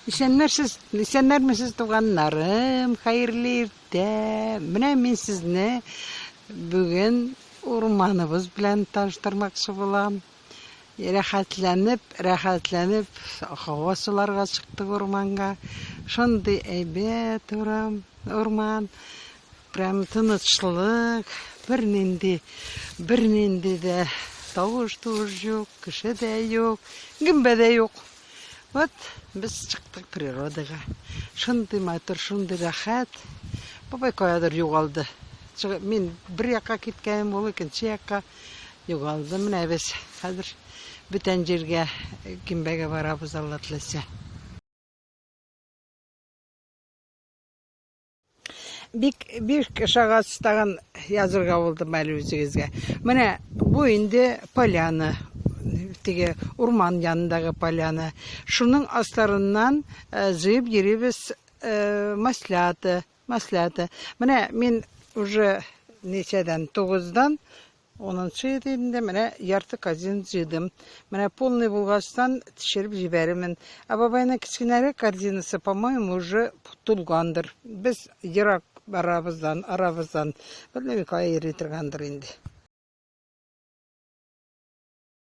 Исәннәрмесез туганнарым, хәерле иртә. Менә мин сезне бүген урманыбыз белән таныштырмакчы булам. Рәхәтләнеп, һава суларга чыктык урманга. Шундый әйбәт урман. Прям тынычлык, бернинди дә тавыш-туыш юк, кеше дә юк, гөмбә дә юк. Вот, без чыктык природага. Шундый матур, шундый рәхәт. Бабай каядыр югалды. Мин бер якка киткәнем, ул икенче якка югалды. Менә без хәзер бүтән җиргә гөмбәгә барабыз, Алла теләсә. Бик шагат тагын язырга булдым әле үзегезгә. Менә бу инде поляна. Теге урман янындагы поляна. Шуның астарыннан җыеп йөрибез масляты. Менә мин уже нечәдән 9-дан 10-нчы инде менә ярты корзин җыйдым. Менә полный булгачтан төшереп җибәремен. А бабайның кечкенәре корзинасы, по-моему, уже тулгандыр. Без ерак арабыздан, белмим, кая йөри торгандыр инде.